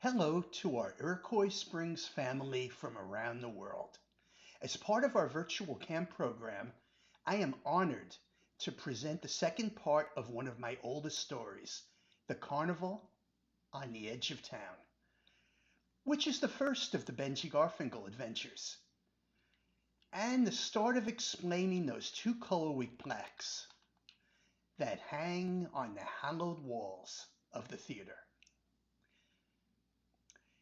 Hello to our Iroquois Springs family from around the world. As part of our virtual camp program, I am honored to present the second part of one of my oldest stories, The Carnival on the Edge of Town, which is the first of the Benji Garfinkel adventures, and the start of explaining those two color week plaques that hang on the hallowed walls of the theater.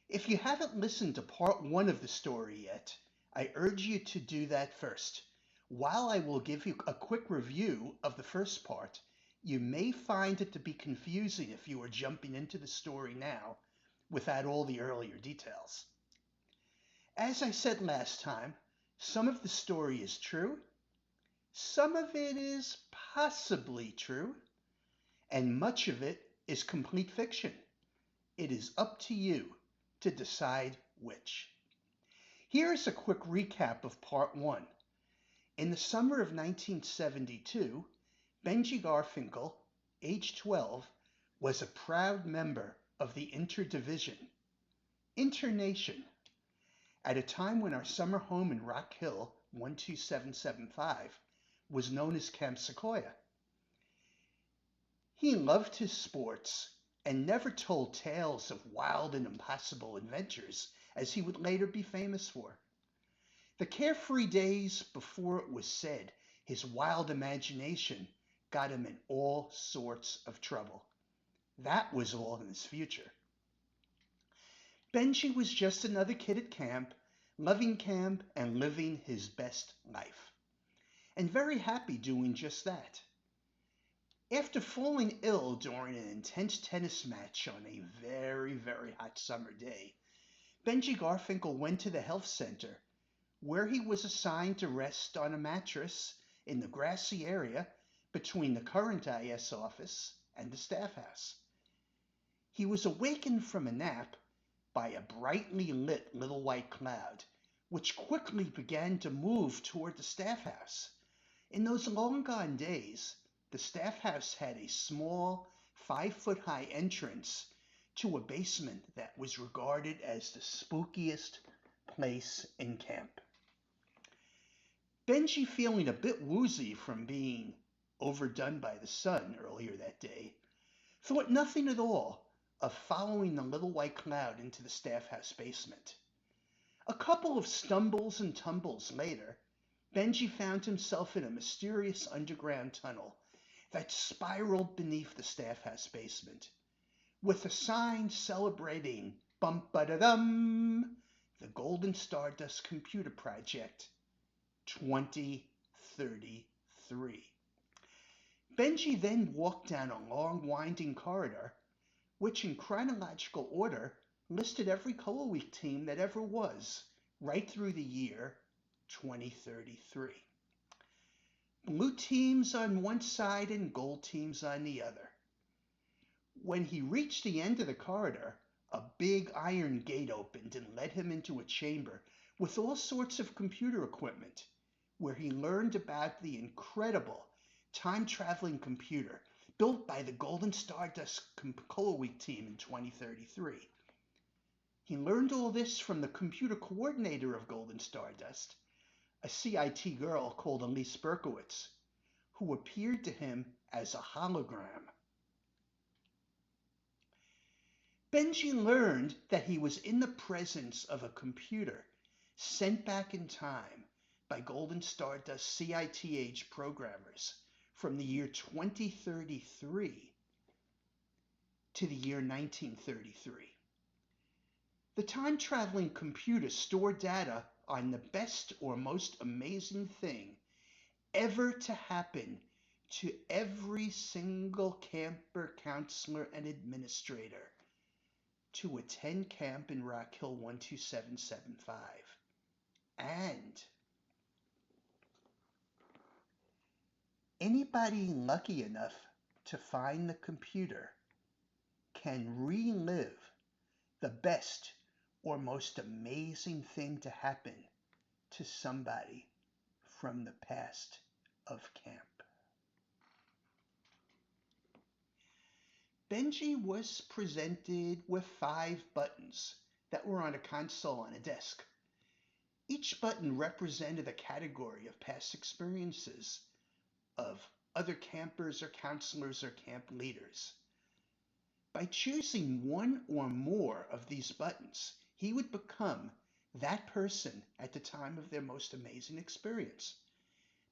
If you haven't listened to part one of the story yet, I urge you to do that first. While I will give you a quick review of the first part, you may find it to be confusing if you are jumping into the story now without all the earlier details. As I said last time, some of the story is true, some of it is possibly true, and much of it is complete fiction. It is up to you to decide which. Here is a quick recap of part one. In the summer of 1972, Benji Garfinkel, age 12, was a proud member of the Interdivision, Internation, at a time when our summer home in Rock Hill, 12775, was known as Camp Sequoia. He loved his sports and never told tales of wild and impossible adventures, as he would later be famous for. The carefree days before it was said his wild imagination got him in all sorts of trouble. That was all in his future. Benji was just another kid at camp, loving camp and living his best life, and very happy doing just that. After falling ill during an intense tennis match on a very, very hot summer day, Benji Garfinkel went to the health center, where he was assigned to rest on a mattress in the grassy area between the current IS office and the staff house. He was awakened from a nap by a brightly lit little white cloud, which quickly began to move toward the staff house. In those long-gone days, the staff house had a small, 5-foot-high entrance to a basement that was regarded as the spookiest place in camp. Benji, feeling a bit woozy from being overdone by the sun earlier that day, thought nothing at all of following the little white cloud into the staff house basement. A couple of stumbles and tumbles later, Benji found himself in a mysterious underground tunnel that spiraled beneath the staff house basement, with a sign celebrating bum-ba-da-dum, the Golden Stardust Computer Project 2033. Benji then walked down a long winding corridor, which in chronological order listed every Color Week team that ever was, right through the year 2033. Blue teams on one side and gold teams on the other. When he reached the end of the corridor, a big iron gate opened and led him into a chamber with all sorts of computer equipment, where he learned about the incredible time-traveling computer built by the Golden Stardust Color Week team in 2033. He learned all this from the computer coordinator of Golden Stardust, a CIT girl called Elise Berkowitz, who appeared to him as a hologram. Benji learned that he was in the presence of a computer sent back in time by Golden Stardust CIT-age programmers from the year 2033 to the year 1933. The time-traveling computer stored data on the best or most amazing thing ever to happen to every single camper, counselor, and administrator to attend camp in Rock Hill 12775. And anybody lucky enough to find the computer can relive the best or most amazing thing to happen to somebody from the past of camp. Benji was presented with 5 buttons that were on a console on a desk. Each button represented a category of past experiences of other campers or counselors or camp leaders. By choosing one or more of these buttons, he would become that person at the time of their most amazing experience.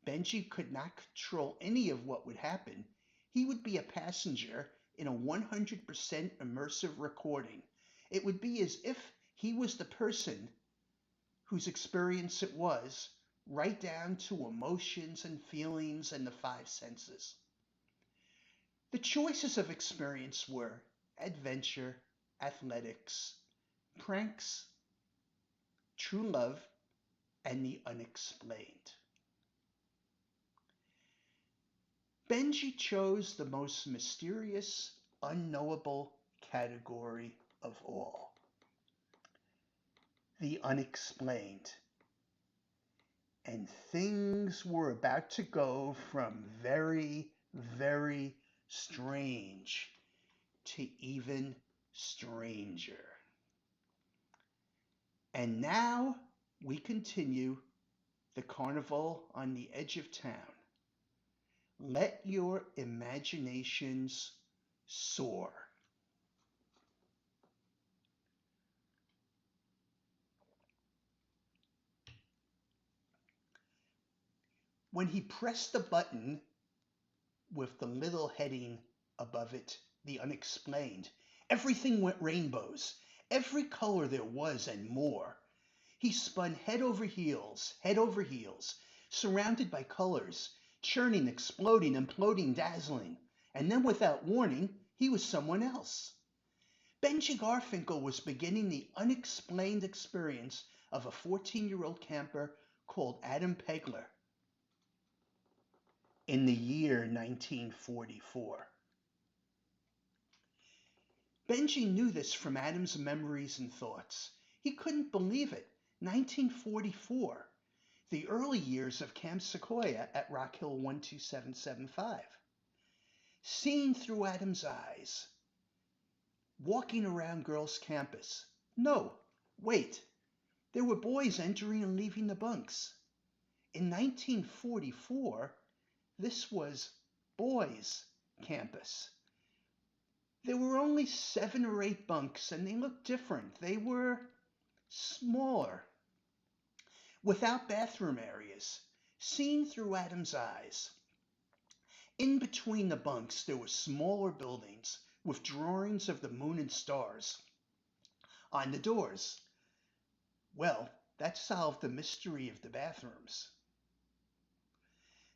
Benji could not control any of what would happen. He would be a passenger in a 100% immersive recording. It would be as if he was the person whose experience it was, right down to emotions and feelings and the 5 senses. The choices of experience were adventure, athletics, pranks, true love, and the unexplained. Benji chose the most mysterious, unknowable category of all, the unexplained. And things were about to go from very, very strange to even stranger. And now we continue the carnival on the edge of town. Let your imaginations soar. When he pressed the button with the little heading above it, the unexplained, everything went rainbows, every color there was and more. He spun head over heels, surrounded by colors, churning, exploding, imploding, dazzling. And then without warning, he was someone else. Benji Garfinkel was beginning the unexplained experience of a 14-year-old camper called Adam Pegler in the year 1944. Benji knew this from Adam's memories and thoughts. He couldn't believe it. 1944. The early years of Camp Sequoia at Rock Hill 12775. Seen through Adam's eyes, walking around girls' campus. No, wait, there were boys entering and leaving the bunks. In 1944, this was boys' campus. There were only 7 or 8 bunks, and they looked different. They were smaller, without bathroom areas, seen through Adam's eyes. In between the bunks, there were smaller buildings with drawings of the moon and stars on the doors. Well, that solved the mystery of the bathrooms.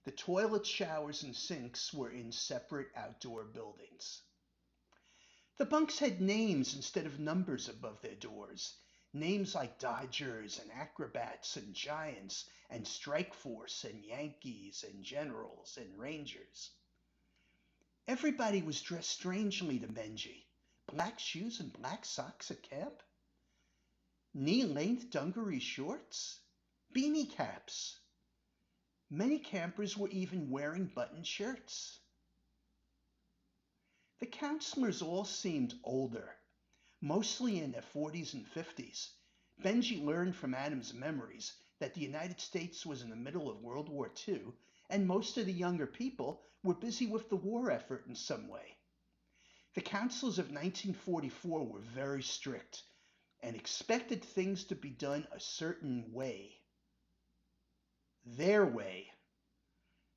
The toilets, showers, and sinks were in separate outdoor buildings. The bunks had names instead of numbers above their doors. Names like Dodgers and Acrobats and Giants and Strike Force and Yankees and Generals and Rangers. Everybody was dressed strangely to Benji. Black shoes and black socks at camp? Knee-length dungaree shorts? Beanie caps? Many campers were even wearing button shirts. The counselors all seemed older, mostly in their 40s and 50s. Benji learned from Adam's memories that the United States was in the middle of World War II, and most of the younger people were busy with the war effort in some way. The counselors of 1944 were very strict and expected things to be done a certain way. Their way.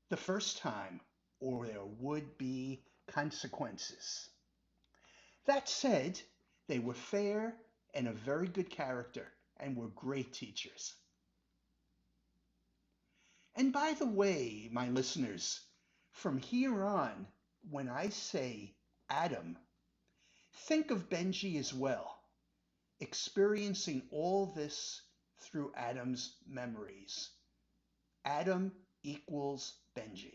The first time, or there would be consequences. That said, they were fair and of very good character and were great teachers. And by the way, my listeners, from here on, when I say Adam, think of Benji as well, experiencing all this through Adam's memories. Adam equals Benji.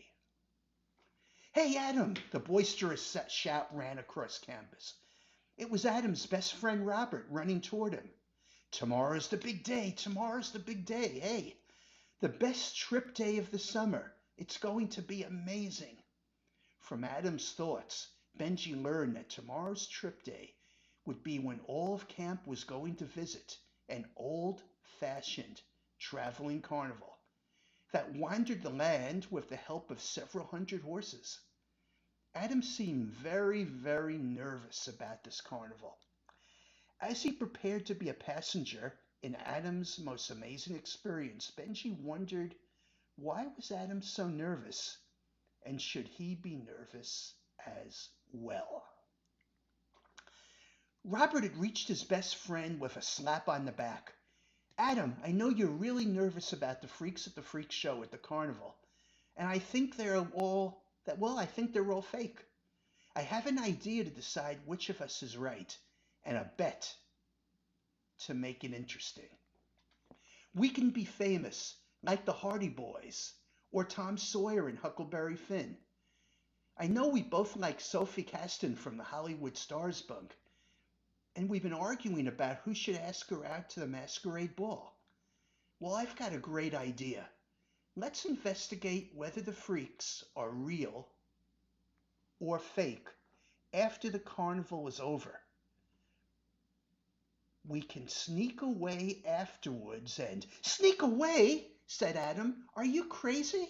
"Hey, Adam!" The boisterous shout ran across campus. It was Adam's best friend Robert running toward him. "Tomorrow's the big day! Tomorrow's the big day! Hey, the best trip day of the summer. It's going to be amazing." From Adam's thoughts, Benji learned that tomorrow's trip day would be when all of camp was going to visit an old-fashioned traveling carnival that wandered the land with the help of several hundred horses. Adam seemed very, very nervous about this carnival. As he prepared to be a passenger in Adam's most amazing experience, Benji wondered, why was Adam so nervous? And should he be nervous as well? Robert had reached his best friend with a slap on the back. Adam, I know you're really nervous about the freaks at the freak show at the carnival, and I think I think they're all fake. I have an idea to decide which of us is right, and a bet to make it interesting. We can be famous, like the Hardy Boys, or Tom Sawyer and Huckleberry Finn. I know we both like Sophie Caston from the Hollywood Stars bunk, and we've been arguing about who should ask her out to the masquerade ball. Well, I've got a great idea. Let's investigate whether the freaks are real or fake after the carnival is over. We can sneak away afterwards and... Sneak away? Said Adam. Are you crazy?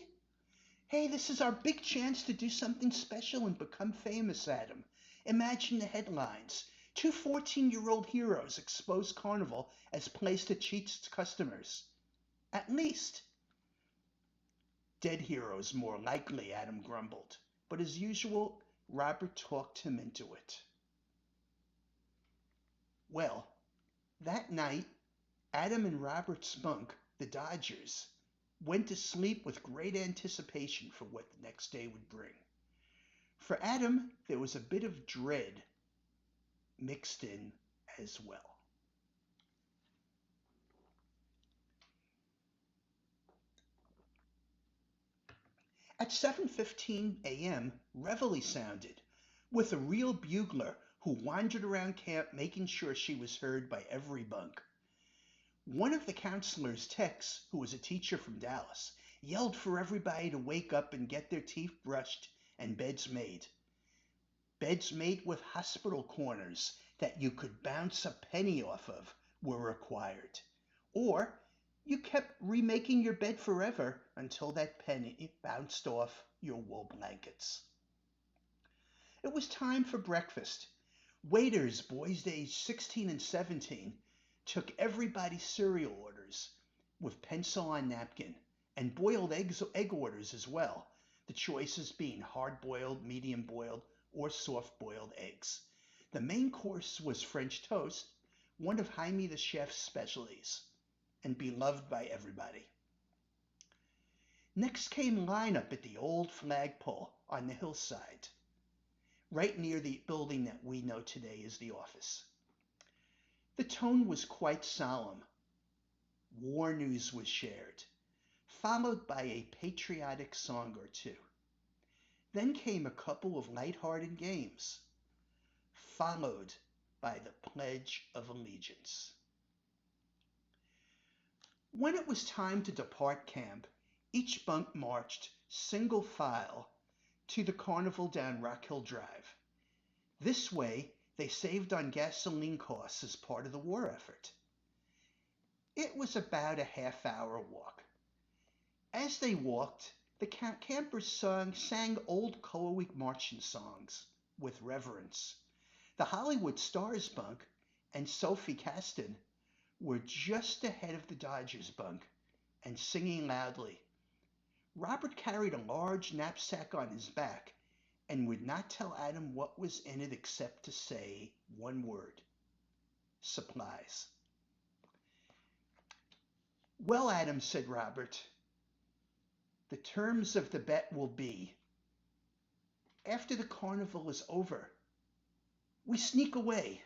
Hey, this is our big chance to do something special and become famous, Adam. Imagine the headlines. 2 14-year-old heroes expose carnival as place to cheat its customers. At least. Dead heroes more likely, Adam grumbled. But as usual, Robert talked him into it. Well, that night, Adam and Robert's bunk, the Dodgers, went to sleep with great anticipation for what the next day would bring. For Adam, there was a bit of dread mixed in as well. At 7:15 a.m., reveille sounded, with a real bugler who wandered around camp making sure she was heard by every bunk. One of the counselors, Tex, who was a teacher from Dallas, yelled for everybody to wake up and get their teeth brushed and beds made. Beds made with hospital corners that you could bounce a penny off of were required. Or you kept remaking your bed forever until that penny bounced off your wool blankets. It was time for breakfast. Waiters, boys aged 16 and 17, took everybody's cereal orders with pencil on napkin, and boiled egg orders as well, the choices being hard-boiled, medium-boiled, or soft-boiled eggs. The main course was French toast, one of Jaime the chef's specialties, and beloved by everybody. Next came lineup at the old flagpole on the hillside, right near the building that we know today as the office. The tone was quite solemn. War news was shared, followed by a patriotic song or two. Then came a couple of light-hearted games, followed by the Pledge of Allegiance. When it was time to depart camp, each bunk marched single file to the carnival down Rock Hill Drive. This way, they saved on gasoline costs as part of the war effort. It was about a half-hour walk. As they walked, the campers sang old Coa-Week marching songs with reverence. The Hollywood Stars bunk and Sophie Caston were just ahead of the Dodgers bunk and singing loudly. Robert carried a large knapsack on his back and would not tell Adam what was in it except to say one word: supplies. Well, Adam, said Robert, the terms of the bet will be, after the carnival is over, we sneak away,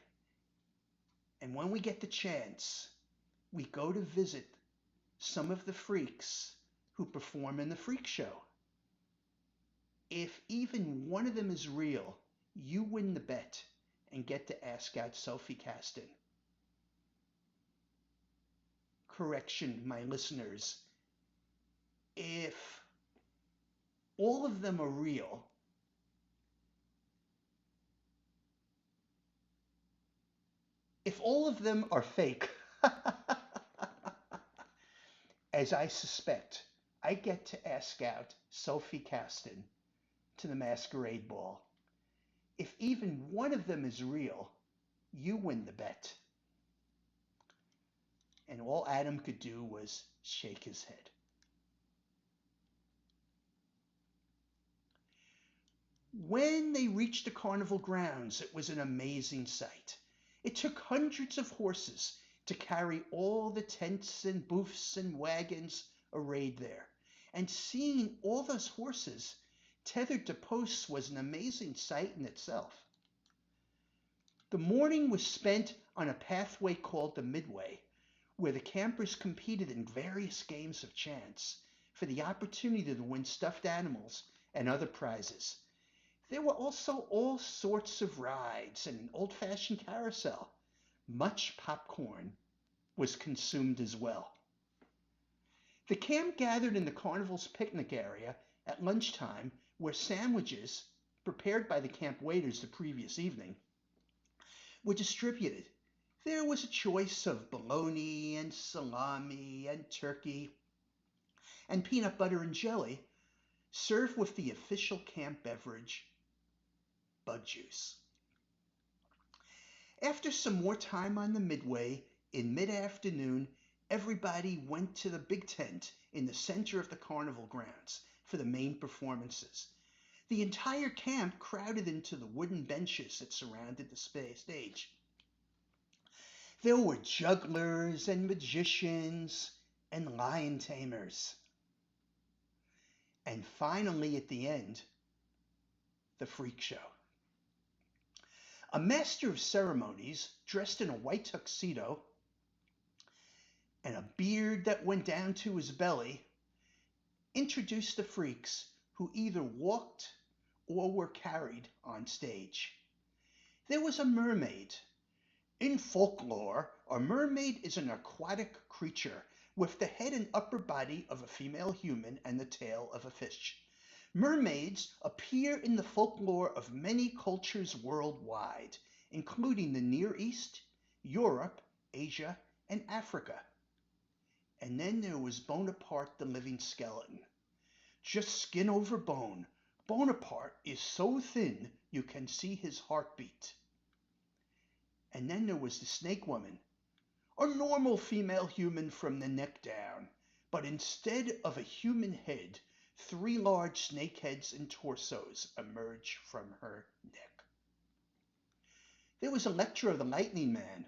and when we get the chance, we go to visit some of the freaks who perform in the freak show. If even one of them is real, you win the bet and get to ask out Sophie Caston. Correction, my listeners. If all of them are real, all of them are fake, as I suspect, I get to ask out Sophie Caston to the masquerade ball. If even one of them is real, you win the bet. And all Adam could do was shake his head. When they reached the carnival grounds, it was an amazing sight. It took hundreds of horses to carry all the tents and booths and wagons arrayed there. And seeing all those horses tethered to posts was an amazing sight in itself. The morning was spent on a pathway called the Midway, where the campers competed in various games of chance for the opportunity to win stuffed animals and other prizes. There were also all sorts of rides and an old-fashioned carousel. Much popcorn was consumed as well. The camp gathered in the carnival's picnic area at lunchtime, where sandwiches, prepared by the camp waiters the previous evening, were distributed. There was a choice of bologna and salami and turkey and peanut butter and jelly, served with the official camp beverage, bug juice. After some more time on the Midway, in mid-afternoon, everybody went to the big tent in the center of the carnival grounds for the main performances. The entire camp crowded into the wooden benches that surrounded the stage. There were jugglers and magicians and lion tamers. And finally, at the end, the freak show. A master of ceremonies, dressed in a white tuxedo and a beard that went down to his belly, introduced the freaks who either walked or were carried on stage. There was a mermaid. In folklore, a mermaid is an aquatic creature with the head and upper body of a female human and the tail of a fish. Mermaids appear in the folklore of many cultures worldwide, including the Near East, Europe, Asia, and Africa. And then there was Bonaparte the living skeleton. Just skin over bone, Bonaparte is so thin you can see his heartbeat. And then there was the snake woman, a normal female human from the neck down, but instead of a human head, 3 large snake heads and torsos emerge from her neck. There was Electro the Lightning Man,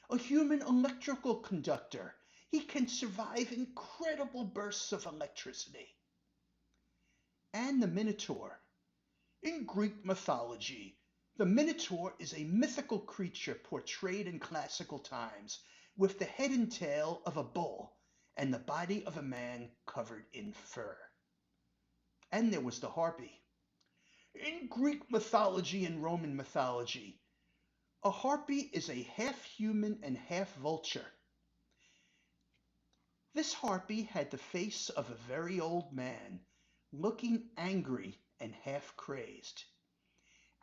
a human electrical conductor. He can survive incredible bursts of electricity. And the Minotaur. In Greek mythology, the Minotaur is a mythical creature portrayed in classical times with the head and tail of a bull and the body of a man covered in fur. And there was the Harpy. In Greek mythology and Roman mythology, a harpy is a half human and half vulture. This harpy had the face of a very old man, looking angry and half crazed.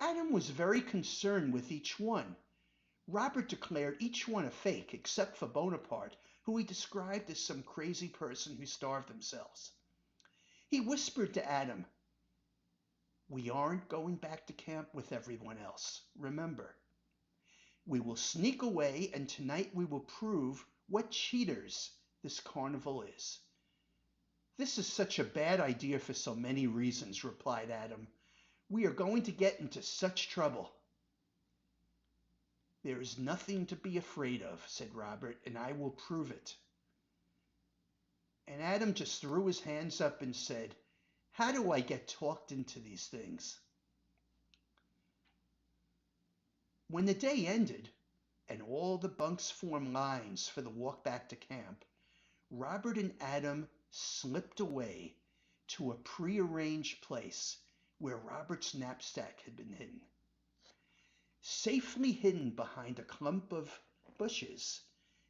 Adam was very concerned with each one. Robert declared each one a fake except for Bonaparte, who he described as some crazy person who starved themselves. He whispered to Adam, "We aren't going back to camp with everyone else. Remember, we will sneak away, and tonight we will prove what cheaters this carnival is." "This is such a bad idea for so many reasons," replied Adam. "We are going to get into such trouble." "There is nothing to be afraid of," said Robert, "and I will prove it." And Adam just threw his hands up and said, "How do I get talked into these things?" When the day ended, and all the bunks formed lines for the walk back to camp, Robert and Adam slipped away to a prearranged place where Robert's knapsack had been hidden. Safely hidden behind a clump of bushes,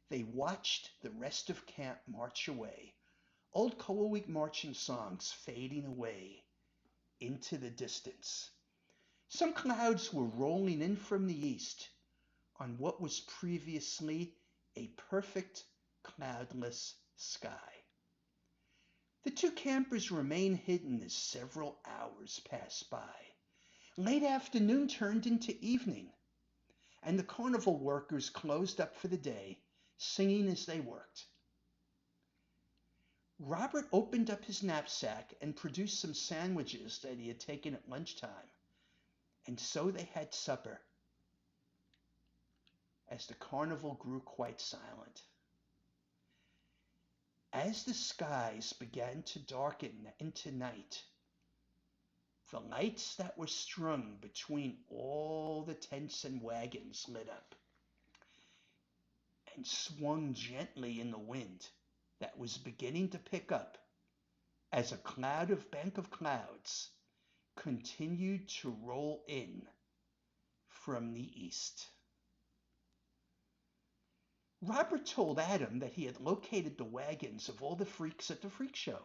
they watched the rest of camp march away, old Coal marching songs fading away into the distance. Some clouds were rolling in from the east. on what was previously a perfect cloudless sky. The two campers remained hidden as several hours passed by. Late afternoon turned into evening, and the carnival workers closed up for the day, singing as they worked. Robert opened up his knapsack and produced some sandwiches that he had taken at lunchtime, and so they had supper as the carnival grew quite silent. As the skies began to darken into night, the lights that were strung between all the tents and wagons lit up and swung gently in the wind that was beginning to pick up as a bank of clouds continued to roll in from the east. Robert told Adam that he had located the wagons of all the freaks at the freak show.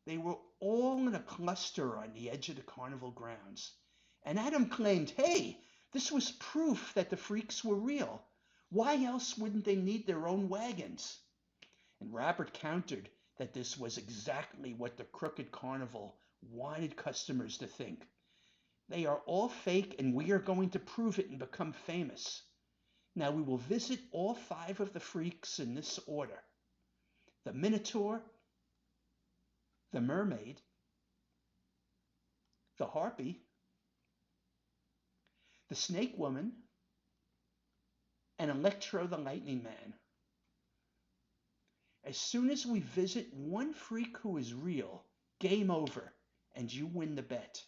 They were all in a cluster on the edge of the carnival grounds. And Adam claimed, hey, this was proof that the freaks were real. Why else wouldn't they need their own wagons? And Robert countered that this was exactly what the crooked carnival wanted customers to think. They are all fake, and we are going to prove it and become famous. Now we will visit all 5 of the freaks in this order: the Minotaur, the Mermaid, the Harpy, the Snake Woman, and Electro the Lightning Man. As soon as we visit one freak who is real, game over, and you win the bet.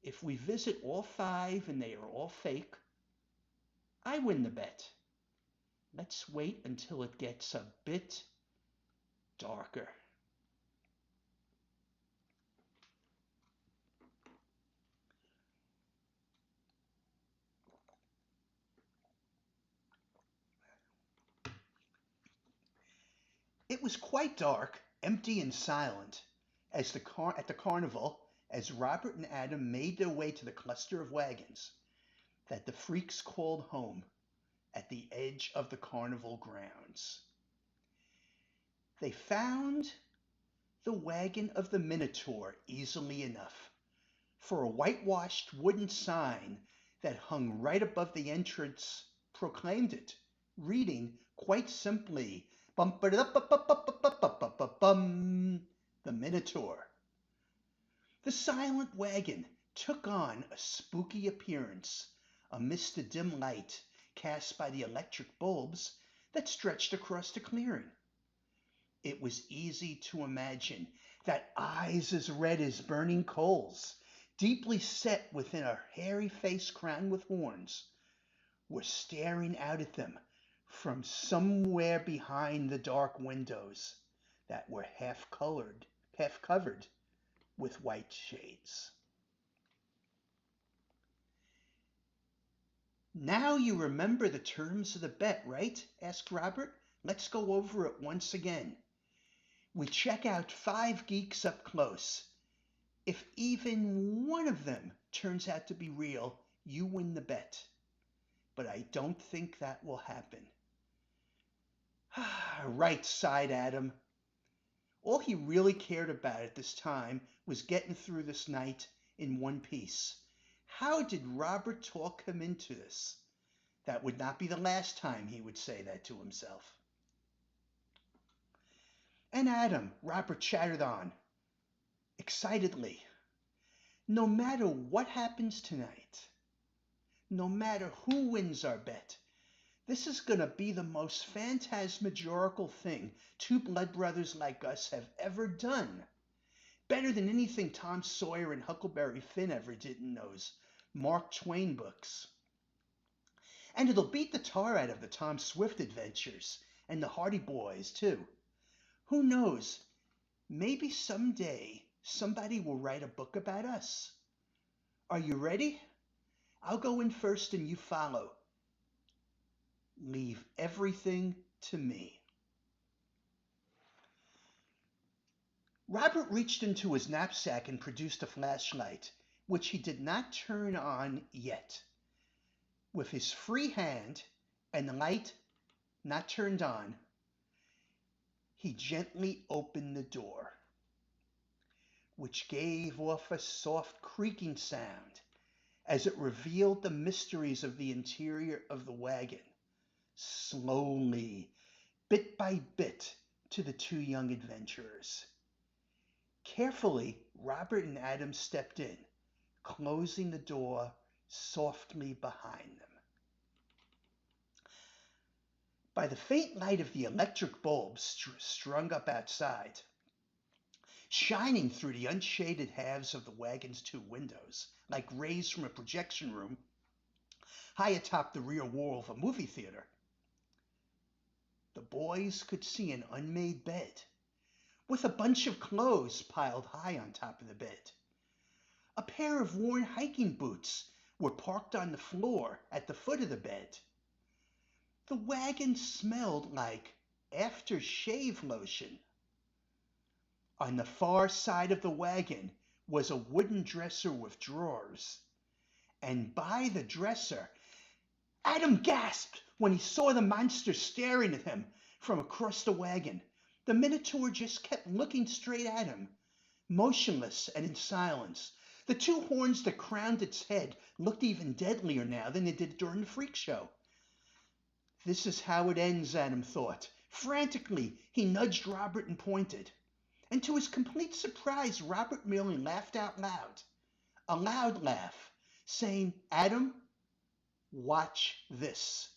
If we visit all 5 and they are all fake, I win the bet. Let's wait until it gets a bit darker. It was quite dark, empty and silent, at the carnival as Robert and Adam made their way to the cluster of wagons that the freaks called home at the edge of the carnival grounds. They found the wagon of the Minotaur easily enough, for a whitewashed wooden sign that hung right above the entrance proclaimed it, reading quite simply, bum ba da bum, the Minotaur. The silent wagon took on a spooky appearance amidst the dim light cast by the electric bulbs that stretched across the clearing. It was easy to imagine that eyes as red as burning coals, deeply set within a hairy face crowned with horns, were staring out at them from somewhere behind the dark windows that were half covered with white shades. Now you remember the terms of the bet, right? Asked Robert. Let's go over it once again. We check out 5 geeks up close. If even one of them turns out to be real, you win the bet. But I don't think that will happen. Right, sighed Adam. All he really cared about at this time was getting through this night in one piece. How did Robert talk him into this? That would not be the last time he would say that to himself. And Adam, Robert chattered on, excitedly. No matter what happens tonight, no matter who wins our bet, this is going to be the most phantasmagorical thing 2 blood brothers like us have ever done. Better than anything Tom Sawyer and Huckleberry Finn ever did in those Mark Twain books. And it'll beat the tar out of the Tom Swift adventures and the Hardy Boys, too. Who knows? Maybe someday somebody will write a book about us. Are you ready? I'll go in first and you follow. Leave everything to me. Robert reached into his knapsack and produced a flashlight, which he did not turn on yet. With his free hand and the light not turned on, he gently opened the door, which gave off a soft creaking sound as it revealed the mysteries of the interior of the wagon, slowly, bit by bit, to the two young adventurers. Carefully, Robert and Adam stepped in, closing the door softly behind them. By the faint light of the electric bulbs strung up outside, shining through the unshaded halves of the wagon's two windows, like rays from a projection room high atop the rear wall of a movie theater, the boys could see an unmade bed with a bunch of clothes piled high on top of the bed. A pair of worn hiking boots were parked on the floor at the foot of the bed. The wagon smelled like aftershave lotion. On the far side of the wagon was a wooden dresser with drawers, and by the dresser, Adam gasped when he saw the monster staring at him from across the wagon. The Minotaur just kept looking straight at him, motionless and in silence. The two horns that crowned its head looked even deadlier now than they did during the freak show. This is how it ends, Adam thought. Frantically, he nudged Robert and pointed. And to his complete surprise, Robert merely laughed out loud. A loud laugh, saying, "Adam, watch this."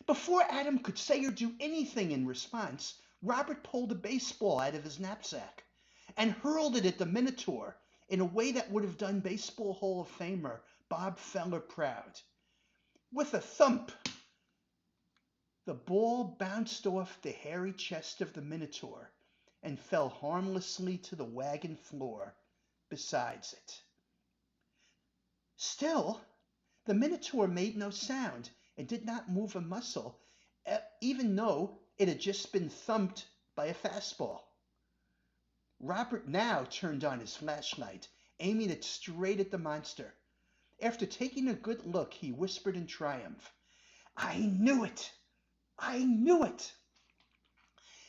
Before Adam could say or do anything in response, Robert pulled a baseball out of his knapsack and hurled it at the Minotaur in a way that would have done Baseball Hall of Famer Bob Feller proud. With a thump, the ball bounced off the hairy chest of the Minotaur and fell harmlessly to the wagon floor besides it. Still, the Minotaur made no sound and did not move a muscle, even though it had just been thumped by a fastball. Robert now turned on his flashlight, aiming it straight at the monster. After taking a good look, he whispered in triumph, "I knew it! I knew it!"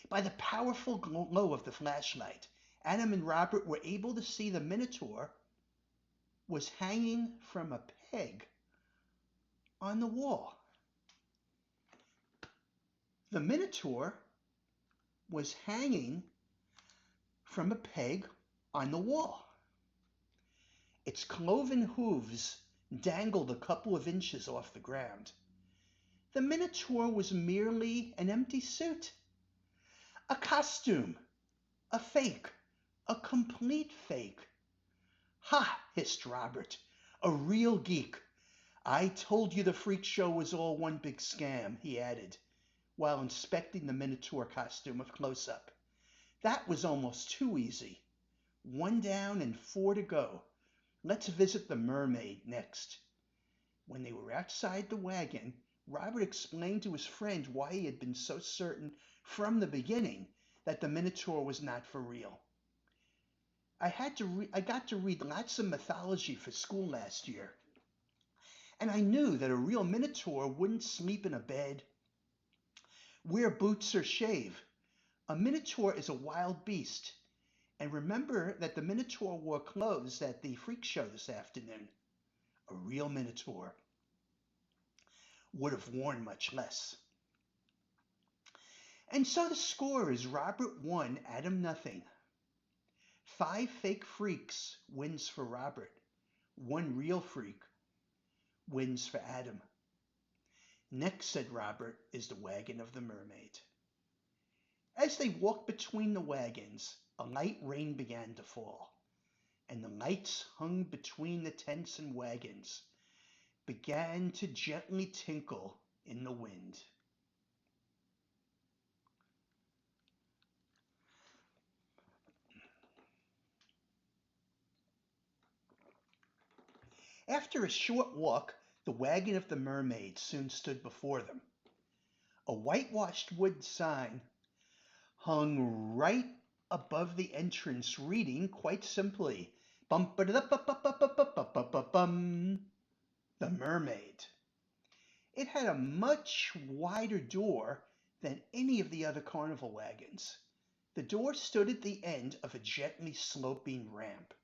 By the powerful glow of the flashlight, Adam and Robert were able to see the Minotaur was hanging from a peg on the wall. The Minotaur was hanging from a peg on the wall. Its cloven hooves dangled a couple of inches off the ground. The Minotaur was merely an empty suit. A costume. A fake. A complete fake. "Ha!" hissed Robert. "A real geek. I told you the freak show was all one big scam," he added, while inspecting the Minotaur costume of close-up. "That was almost too easy. 1 down and 4 to go. Let's visit the mermaid next." When they were outside the wagon, Robert explained to his friend why he had been so certain from the beginning that the Minotaur was not for real. I got to read lots of mythology for school last year, and I knew that a real Minotaur wouldn't sleep in a bed, wear boots, or shave. A Minotaur is a wild beast. And remember that the Minotaur wore clothes at the freak show this afternoon. A real Minotaur would have worn much less. And so the score is Robert 1, Adam nothing. 5 fake freaks wins for Robert. 1 real freak wins for Adam. "Next," said Robert, "is the wagon of the mermaid." As they walked between the wagons, a light rain began to fall, and the lights hung between the tents and wagons began to gently tinkle in the wind. After a short walk, the wagon of the mermaid soon stood before them. A whitewashed wood sign hung right above the entrance, reading quite simply, "Bum-ba-da-da-ba-ba-ba-ba-ba-ba-bum, the mermaid." It had a much wider door than any of the other carnival wagons. The door stood at the end of a gently sloping ramp.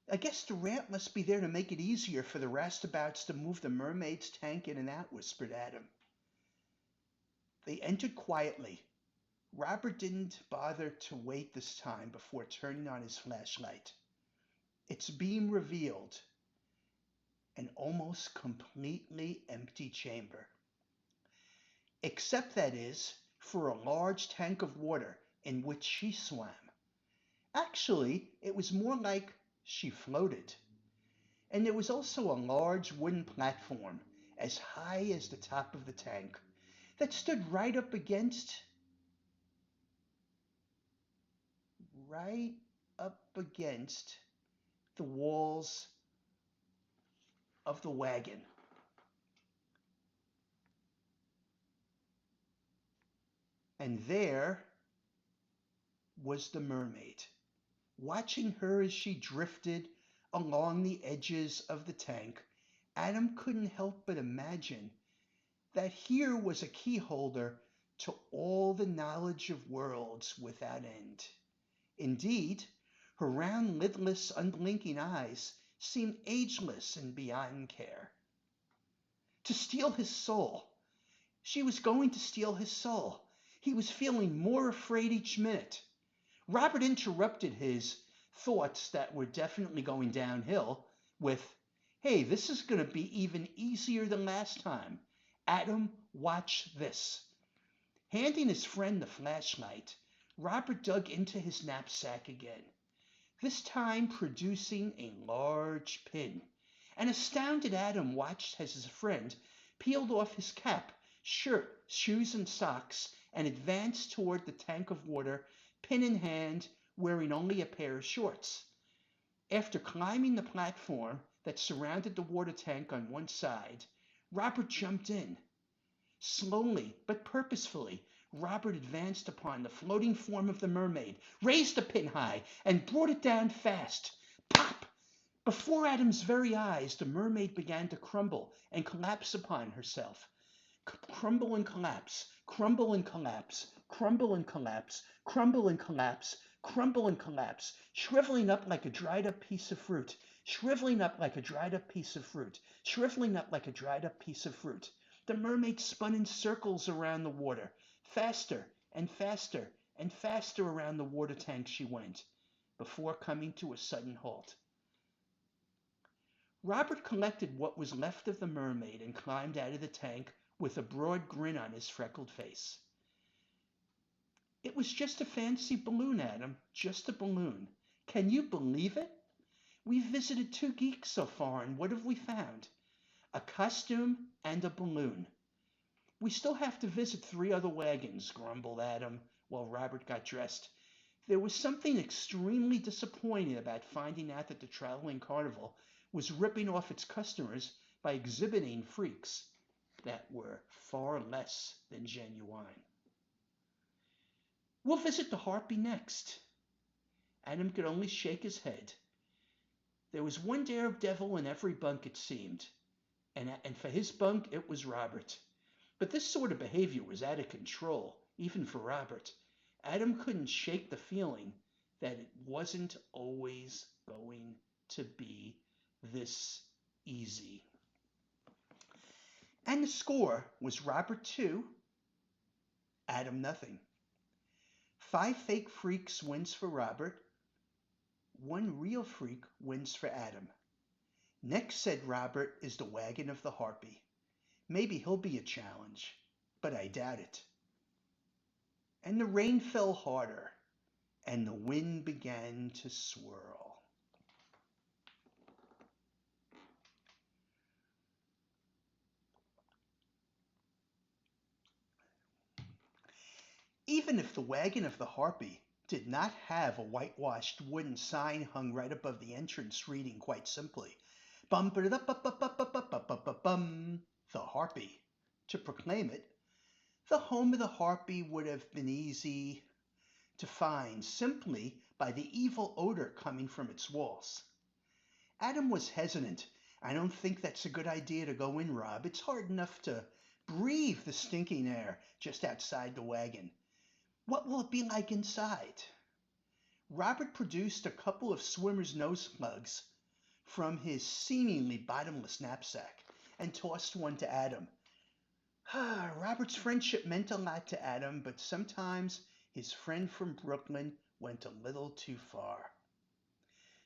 I guess the ramp must be there to make it easier for the roustabouts to move the mermaid's tank in and out, whispered Adam. They entered quietly. Robert didn't bother to wait this time before turning on his flashlight. Its beam revealed an almost completely empty chamber. Except, that is, for a large tank of water in which she swam. Actually, it was more like she floated. And there was also a large wooden platform as high as the top of the tank that stood right up against the walls of the wagon. And there was the mermaid, watching her as she drifted along the edges of the tank. Adam couldn't help but imagine that here was a key holder to all the knowledge of worlds without end. Indeed, her round, lidless, unblinking eyes seemed ageless and beyond care. To steal his soul. She was going to steal his soul. He was feeling more afraid each minute. Robert interrupted his thoughts that were definitely going downhill with, "Hey, this is going to be even easier than last time. Adam, watch this." Handing his friend the flashlight, Robert dug into his knapsack again, this time producing a large pin. An astounded Adam watched as his friend peeled off his cap, shirt, shoes, and socks and advanced toward the tank of water, pin in hand, wearing only a pair of shorts. After climbing the platform that surrounded the water tank on one side, Robert jumped in. Slowly but purposefully, Robert advanced upon the floating form of the mermaid, raised the pin high, and brought it down fast. Pop! Before Adam's very eyes, the mermaid began to crumble and collapse upon herself. Crumble and collapse, crumble and collapse, crumble and collapse, crumble and collapse, crumble and collapse, shriveling up like a dried up piece of fruit, shriveling up like a dried up piece of fruit, shriveling up like a dried up piece of fruit. The mermaid spun in circles around the water. Faster and faster and faster around the water tank she went, before coming to a sudden halt. Robert collected what was left of the mermaid and climbed out of the tank with a broad grin on his freckled face. "It was just a fancy balloon, Adam, just a balloon. Can you believe it? We've visited 2 geeks so far, and what have we found? A costume and a balloon. We still have to visit 3 other wagons," grumbled Adam while Robert got dressed. There was something extremely disappointing about finding out that the traveling carnival was ripping off its customers by exhibiting freaks that were far less than genuine. "We'll visit the Harpy next." Adam could only shake his head. There was one daredevil in every bunk, it seemed, and for his bunk it was Robert. But this sort of behavior was out of control, even for Robert. Adam couldn't shake the feeling that it wasn't always going to be this easy. And the score was Robert 2, Adam nothing. 5 fake freaks wins for Robert. 1 real freak wins for Adam. Next, said Robert, is the wagon of the Harpy. Maybe he'll be a challenge, but I doubt it. And the rain fell harder, and the wind began to swirl. Even if the wagon of the Harpy did not have a whitewashed wooden sign hung right above the entrance reading quite simply, bum ba da bum, the Harpy, to proclaim it, the home of the Harpy would have been easy to find simply by the evil odor coming from its walls. Adam was hesitant. "I don't think that's a good idea to go in, Rob. It's hard enough to Breathe the stinking air just outside the wagon. What will it be like inside? Robert produced a couple of swimmer's nose plugs from his seemingly bottomless knapsack and tossed one to Adam. Robert's friendship meant a lot to Adam, but sometimes his friend from Brooklyn went a little too far.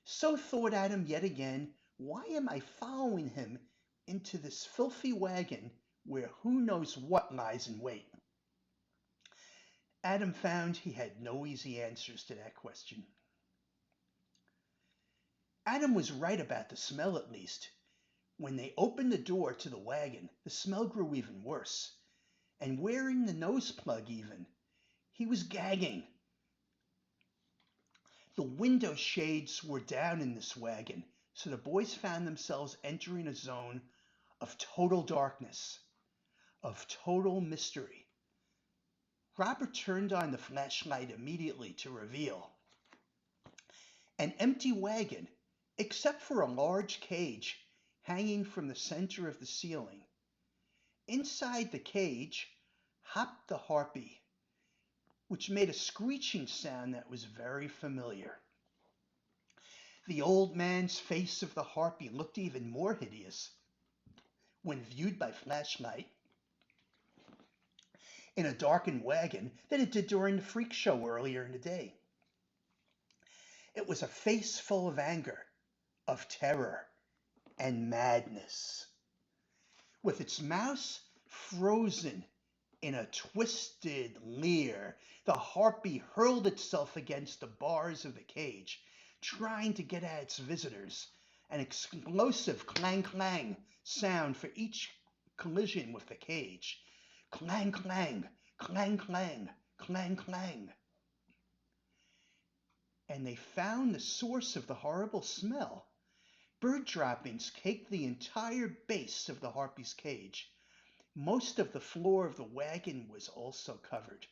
So thought Adam yet again, why am I following him into this filthy wagon where who knows what lies in wait? Adam found he had no easy answers to that question. Adam was right about the smell, at least. When they opened the door to the wagon, the smell grew even worse. And wearing the nose plug even, he was gagging. The window shades were down in this wagon, so the boys found themselves entering a zone of total darkness, of total mystery. Robert turned on the flashlight immediately to reveal an empty wagon, except for a large cage hanging from the center of the ceiling. Inside the cage hopped the harpy, which made a screeching sound that was very familiar. The old man's face of the harpy looked even more hideous when viewed by flashlight in a darkened wagon than it did during the freak show earlier in the day. It was a face full of anger, of terror, and madness. With its mouth frozen in a twisted leer, the harpy hurled itself against the bars of the cage, trying to get at its visitors. An explosive clang-clang sound for each collision with the cage. Clang-clang, clang-clang, clang-clang. And they found the source of the horrible smell. Bird droppings caked the entire base of the harpy's cage. Most of the floor of the wagon was also covered.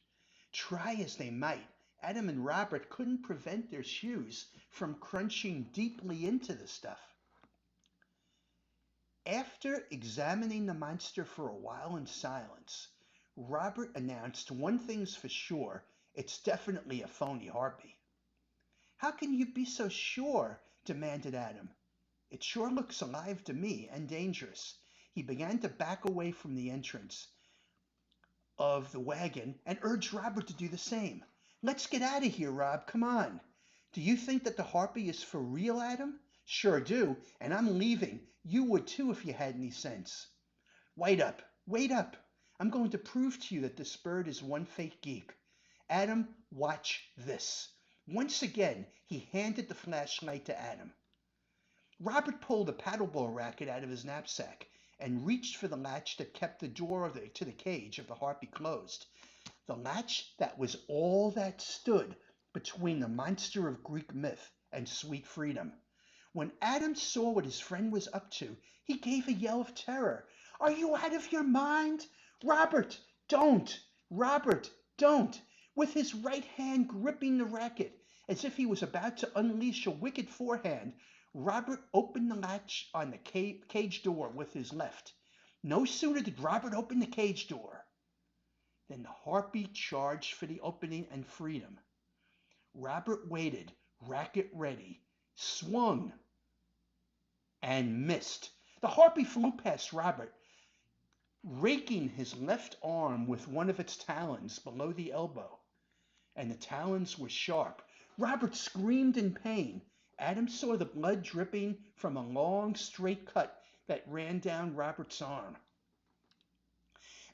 Try as they might, Adam and Robert couldn't prevent their shoes from crunching deeply into the stuff. After examining the monster for a while in silence, Robert announced, one thing's for sure, it's definitely a phony harpy. How can you be so sure? Demanded Adam. It sure looks alive to me and dangerous. He began to back away from the entrance of the wagon and urged Robert to do the same. Let's get out of here, Rob. Come on. Do you think that the harpy is for real, Adam? Sure do, and I'm leaving. You would too if you had any sense. Wait up. Wait up. I'm going to prove to you that this bird is one fake geek. Adam, watch this. Once again, he handed the flashlight to Adam. Robert pulled a paddleball racket out of his knapsack and reached for the latch that kept the door to the cage of the harpy closed. The latch that was all that stood between the monster of Greek myth and sweet freedom. When Adam saw what his friend was up to, he gave a yell of terror. Are you out of your mind? Robert, don't! Robert, don't! With his right hand gripping the racket, as if he was about to unleash a wicked forehand, Robert opened the latch on the cage door with his left. No sooner did Robert open the cage door than the harpy charged for the opening and freedom. Robert waited, racket ready, swung, and missed. The harpy flew past Robert, raking his left arm with one of its talons below the elbow, and the talons were sharp. Robert screamed in pain. Adam saw the blood dripping from a long, straight cut that ran down Robert's arm.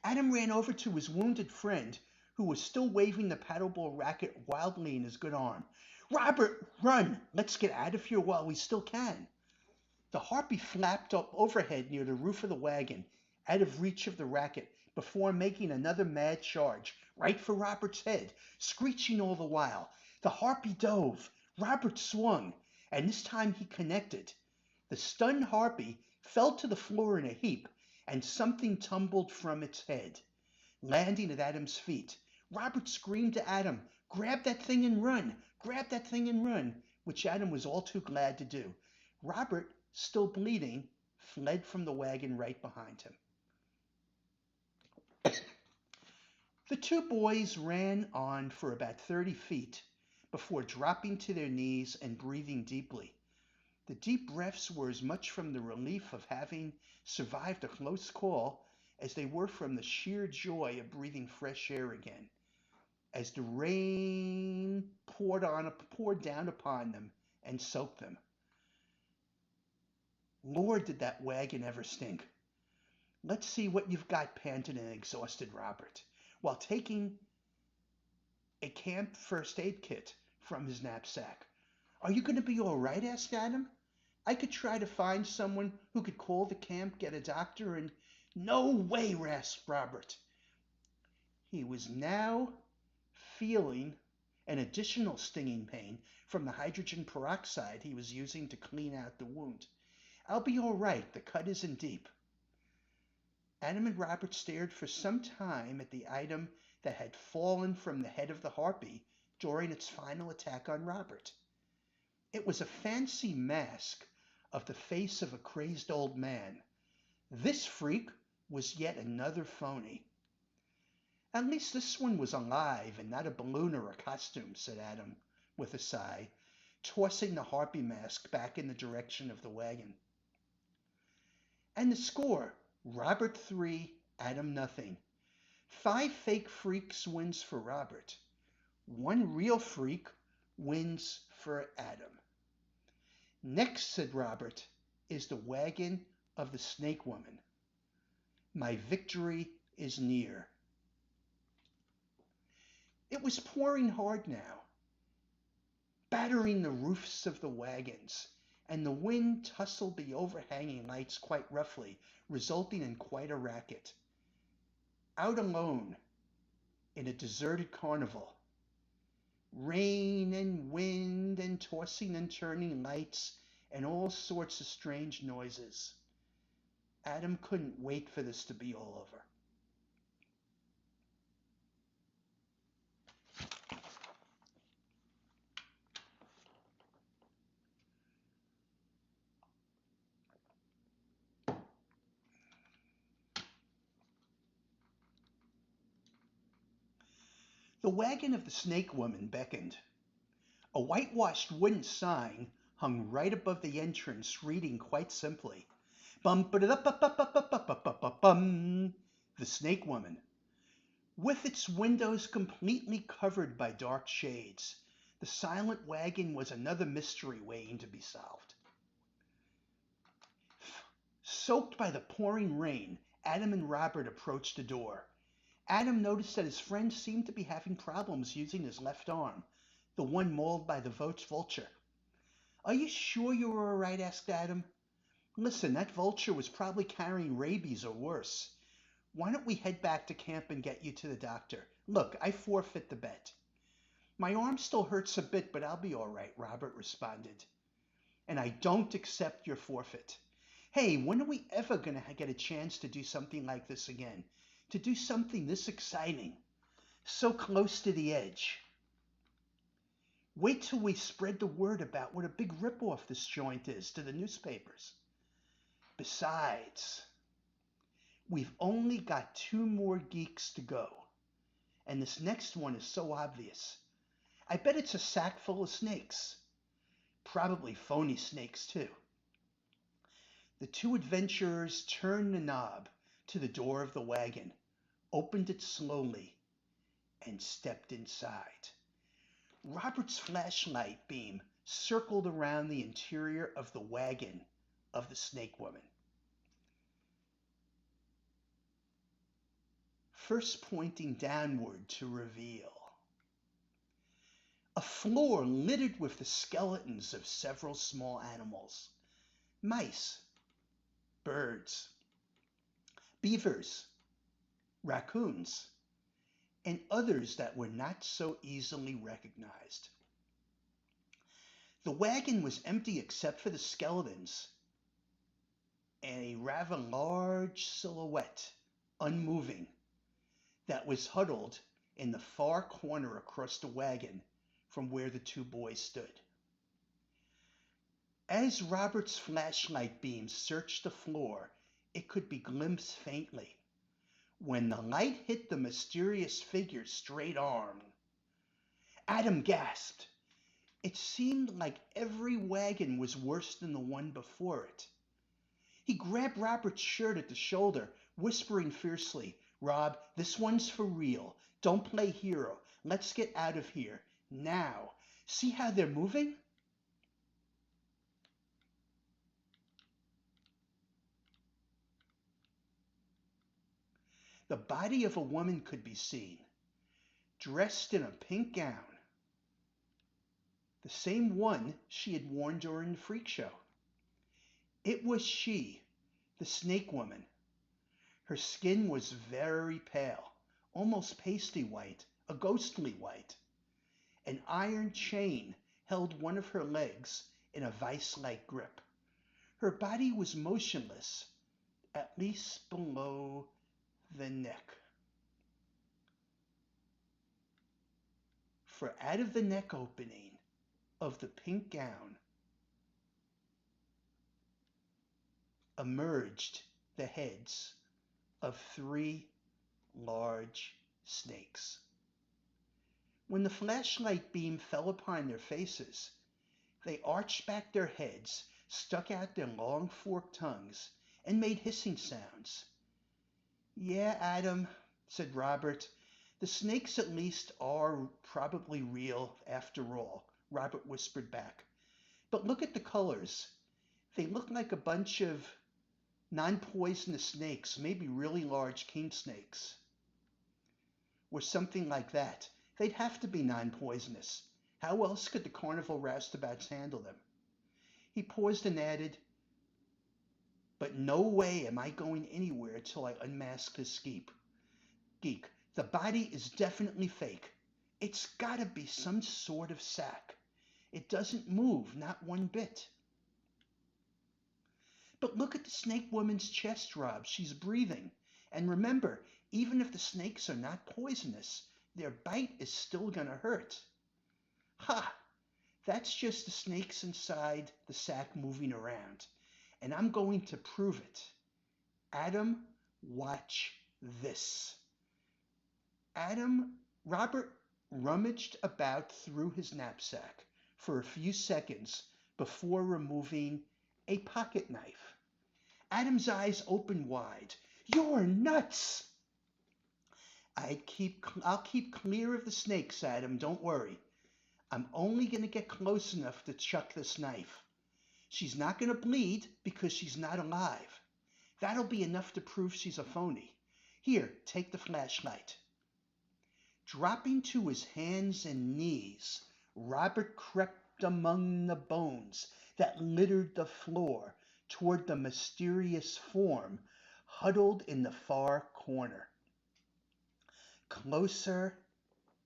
Adam ran over to his wounded friend, who was still waving the paddleball racket wildly in his good arm. Robert, run! Let's get out of here while we still can. The harpy flapped up overhead near the roof of the wagon, out of reach of the racket, before making another mad charge, right for Robert's head, screeching all the while. The harpy dove. Robert swung, and this time he connected. The stunned harpy fell to the floor in a heap, and something tumbled from its head, landing at Adam's feet. Robert screamed to Adam, grab that thing and run, grab that thing and run, which Adam was all too glad to do. Robert, still bleeding, fled from the wagon right behind him. The two boys ran on for about 30 feet before dropping to their knees and breathing deeply. The deep breaths were as much from the relief of having survived a close call as they were from the sheer joy of breathing fresh air again. As the rain poured down upon them and soaked them. Lord, did that wagon ever stink. Let's see what you've got, panted and exhausted Robert, while taking a camp first aid kit from his knapsack. Are you going to be all right? Asked Adam. I could try to find someone who could call the camp, get a doctor, and... No way, rasped Robert. He was now feeling an additional stinging pain from the hydrogen peroxide he was using to clean out the wound. I'll be all right. The cut isn't deep. Adam and Robert stared for some time at the item that had fallen from the head of the harpy during its final attack on Robert. It was a fancy mask of the face of a crazed old man. This freak was yet another phony. At least this one was alive and not a balloon or a costume, said Adam with a sigh, tossing the harpy mask back in the direction of the wagon. And the score, Robert 3, Adam nothing. 5 fake freaks wins for Robert. 1 real freak wins for Adam. Next, said Robert, is the wagon of the snake woman. My victory is near. It was pouring hard now, battering the roofs of the wagons, and the wind tussled the overhanging lights quite roughly, resulting in quite a racket. Out alone in a deserted carnival, rain and wind and tossing and turning lights and all sorts of strange noises. Adam couldn't wait for this to be all over. The wagon of the snake woman beckoned. A whitewashed wooden sign hung right above the entrance, reading quite simply, bum ba da ba bum, the snake woman. With its windows completely covered by dark shades, the silent wagon was another mystery waiting to be solved. Soaked by the pouring rain, Adam and Robert approached the door. Adam noticed that his friend seemed to be having problems using his left arm, the one mauled by the vulture. Are you sure you were all right? Asked Adam. Listen, that vulture was probably carrying rabies or worse. Why don't we head back to camp and get you to the doctor? Look, I forfeit the bet. My arm still hurts a bit, but I'll be all right, Robert responded. And I don't accept your forfeit. Hey, when are we ever going to get a chance to do something like this again? To do something this exciting, so close to the edge. Wait till we spread the word about what a big ripoff this joint is to the newspapers. Besides, we've only got 2 more geeks to go, and this next one is so obvious. I bet it's a sack full of snakes. Probably phony snakes, too. The 2 adventurers turned the knob to the door of the wagon, opened it slowly, and stepped inside. Robert's flashlight beam circled around the interior of the wagon of the snake woman. First pointing downward to reveal a floor littered with the skeletons of several small animals. Mice, birds, beavers, raccoons, and others that were not so easily recognized. The wagon was empty except for the skeletons and a rather large silhouette, unmoving, that was huddled in the far corner across the wagon from where the 2 boys stood. As Robert's flashlight beam searched the floor, it could be glimpsed faintly. when the light hit the mysterious figure's straight arm. Adam gasped. It seemed like every wagon was worse than the one before it. He grabbed Robert's shirt at the shoulder, whispering fiercely, "Rob, this one's for real. Don't play hero. Let's get out of here. Now. See how they're moving?" The body of a woman could be seen, dressed in a pink gown, the same one she had worn during the freak show. It was she, the snake woman. Her skin was very pale, almost pasty white, a ghostly white. An iron chain held one of her legs in a vice-like grip. Her body was motionless, at least below the neck. For out of the neck opening of the pink gown emerged the heads of 3 large snakes. When the flashlight beam fell upon their faces, they arched back their heads, stuck out their long forked tongues, and made hissing sounds. "Yeah, Adam," said Robert. "The snakes at least are probably real after all," Robert whispered back. "But look at the colors. They look like a bunch of non-poisonous snakes, maybe really large king snakes, or something like that. They'd have to be non-poisonous. How else could the carnival roustabouts handle them?" He paused and added, "But no way am I going anywhere till I unmask this geek. The body is definitely fake. It's gotta be some sort of sack. It doesn't move, not one bit." "But look at the snake woman's chest, Rob. She's breathing. And remember, even if the snakes are not poisonous, their bite is still gonna hurt." "Ha! That's just the snakes inside the sack moving around. And I'm going to prove it. Adam, watch this." Robert rummaged about through his knapsack for a few seconds before removing a pocket knife. Adam's eyes opened wide. "You're nuts!" I'll keep clear of the snakes, Adam, don't worry. I'm only going to get close enough to chuck this knife. She's not going to bleed because she's not alive. That'll be enough to prove she's a phony. Here, take the flashlight." Dropping to his hands and knees, Robert crept among the bones that littered the floor toward the mysterious form huddled in the far corner. Closer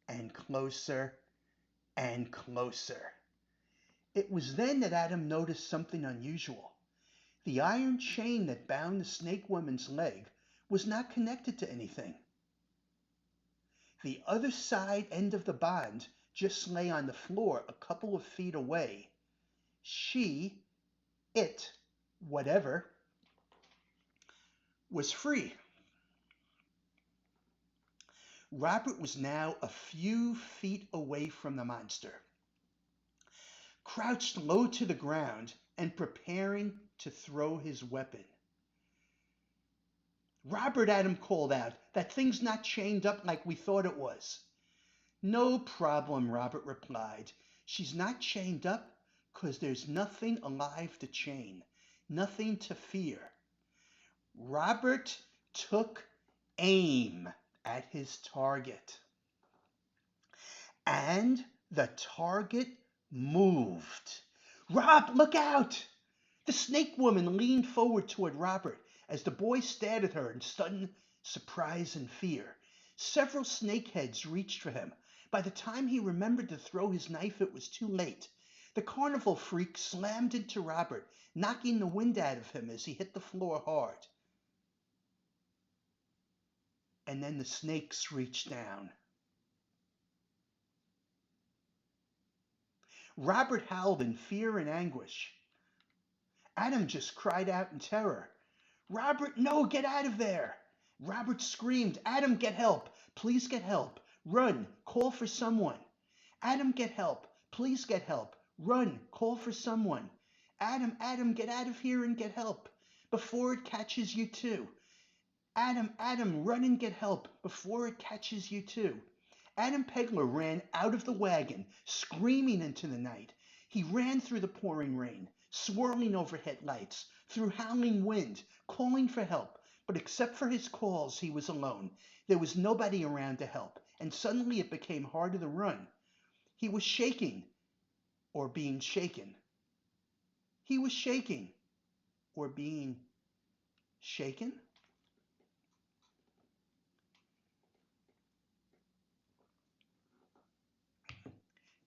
and closer and closer. It was then that Adam noticed something unusual. The iron chain that bound the snake woman's leg was not connected to anything. The other side end of the bond just lay on the floor a couple of feet away. Whatever, was free. Robert was now a few feet away from the monster, crouched low to the ground and preparing to throw his weapon. "Robert," Adam called out, "that thing's not chained up like we thought it was." "No problem," Robert replied. "She's not chained up because there's nothing alive to chain, nothing to fear." Robert took aim at his target, and the target moved. "Rob, look out!" The snake woman leaned forward toward Robert as the boy stared at her in sudden surprise and fear. Several snake heads reached for him. By the time he remembered to throw his knife, it was too late. The carnival freak slammed into Robert, knocking the wind out of him as he hit the floor hard. And then the snakes reached down. Robert howled in fear and anguish. Adam just cried out in terror. "Robert, no, get out of there!" Robert screamed, "Adam, get help! Please get help! Run! Call for someone! Adam, get help! Please get help! Run! Call for someone! Adam, Adam, get out of here and get help before it catches you too! Adam, Adam, run and get help before it catches you too!" Adam Pegler ran out of the wagon, screaming into the night. He ran through the pouring rain, swirling overhead lights, through howling wind, calling for help. But except for his calls, he was alone. There was nobody around to help, and suddenly it became harder to run. He was shaking, or being shaken. He was shaking, or being shaken.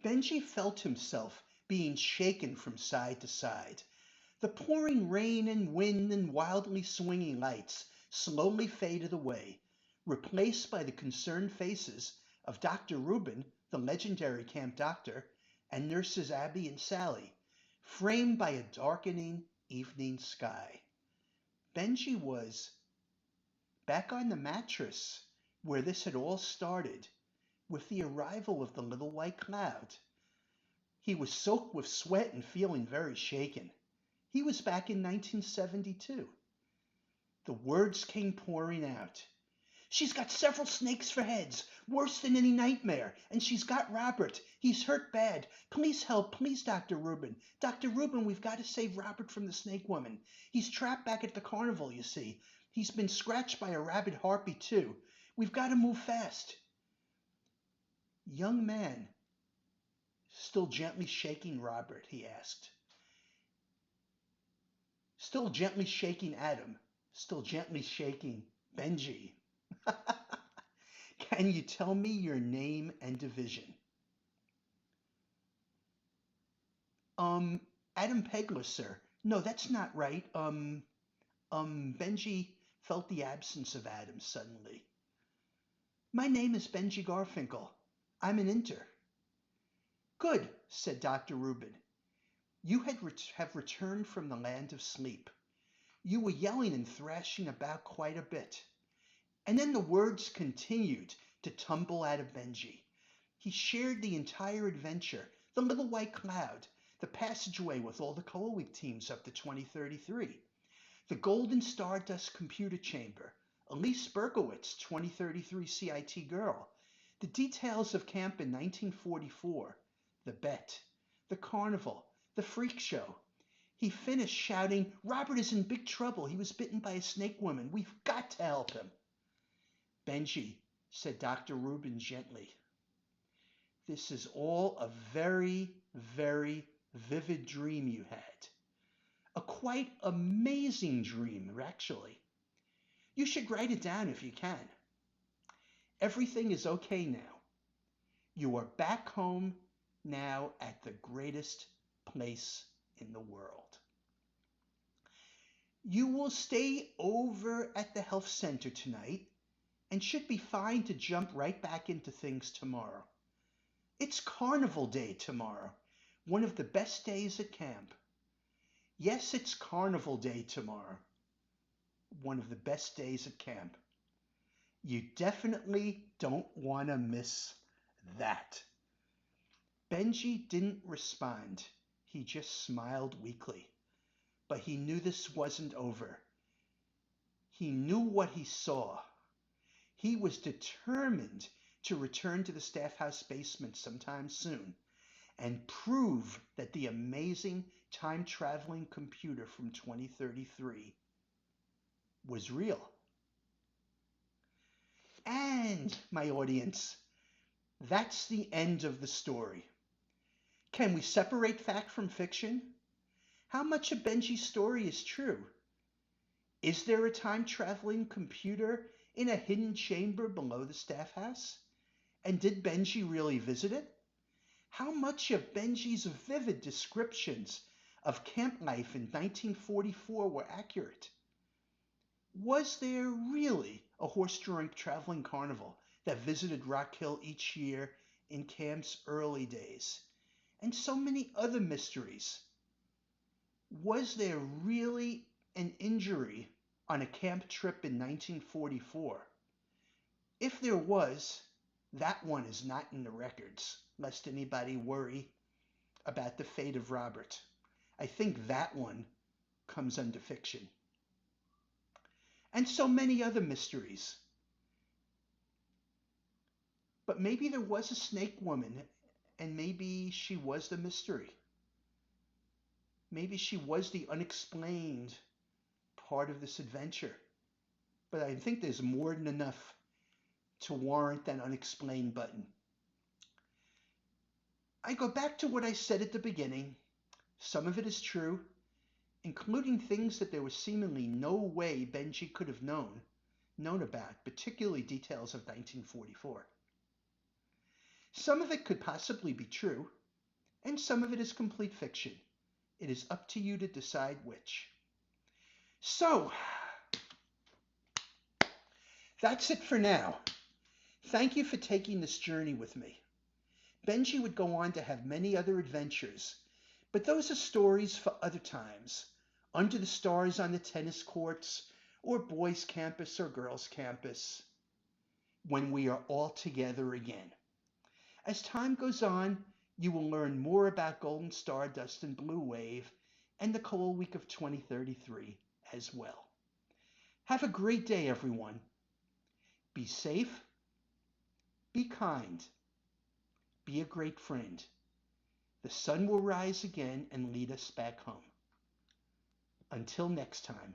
Benji felt himself being shaken from side to side. The pouring rain and wind and wildly swinging lights slowly faded away, replaced by the concerned faces of Dr. Reuben, the legendary camp doctor, and nurses Abby and Sally, framed by a darkening evening sky. Benji was back on the mattress where this had all started, with the arrival of the little white cloud. He was soaked with sweat and feeling very shaken. He was back in 1972. The words came pouring out. "She's got several snakes for heads, worse than any nightmare, and she's got Robert. He's hurt bad. Please help, please, Dr. Reuben. Dr. Reuben, we've got to save Robert from the snake woman. He's trapped back at the carnival, you see. He's been scratched by a rabid harpy, too. We've got to move fast." "Young man, still gently shaking Robert?" he asked. "Still gently shaking Adam, still gently shaking Benji. Can you tell me your name and division?" Adam Pegler, sir." "No, that's not right. Benji felt the absence of Adam suddenly. "My name is Benji Garfinkel. I'm an inter." "Good," said Dr. Reuben. "You have returned from the land of sleep. You were yelling and thrashing about quite a bit." And then the words continued to tumble out of Benji. He shared the entire adventure, the little white cloud, the passageway with all the colloid teams up to 2033, the Golden Stardust Computer Chamber, Elise Berkowitz, 2033 CIT girl, the details of camp in 1944, the bet, the carnival, the freak show. He finished shouting, "Robert is in big trouble. He was bitten by a snake woman. We've got to help him." "Benji," said Dr. Reuben gently, "this is all a very, very vivid dream you had. A quite amazing dream, actually. You should write it down if you can. Everything is okay now. You are back home now at the greatest place in the world. You will stay over at the health center tonight and should be fine to jump right back into things tomorrow. It's Carnival Day tomorrow, one of the best days at camp. Yes, it's Carnival Day tomorrow, one of the best days at camp. You definitely don't want to miss that." Benji didn't respond. He just smiled weakly. But he knew this wasn't over. He knew what he saw. He was determined to return to the staff house basement sometime soon and prove that the amazing time-traveling computer from 2033 was real. And, my audience, that's the end of the story. Can we separate fact from fiction? How much of Benji's story is true? Is there a time-traveling computer in a hidden chamber below the staff house? And did Benji really visit it? How much of Benji's vivid descriptions of camp life in 1944 were accurate? Was there really a horse-drawn traveling carnival that visited Rock Hill each year in camp's early days? And so many other mysteries. Was there really an injury on a camp trip in 1944. If there was, that one is not in the records, lest anybody worry about the fate of Robert. I think that one comes under fiction. And so many other mysteries. But maybe there was a snake woman, and maybe she was the mystery. Maybe she was the unexplained part of this adventure. But I think there's more than enough to warrant that unexplained button. I go back to what I said at the beginning. Some of it is true, including things that there was seemingly no way Benji could have known about, particularly details of 1944. Some of it could possibly be true, and some of it is complete fiction. It is up to you to decide which. So, that's it for now. Thank you for taking this journey with me. Benji would go on to have many other adventures, but those are stories for other times, under the stars on the tennis courts, or boys' campus or girls' campus, when we are all together again. As time goes on, you will learn more about Golden Stardust and Blue Wave and the Coal Week of 2033 as well. Have a great day, everyone. Be safe, be kind, be a great friend. The sun will rise again and lead us back home. Until next time.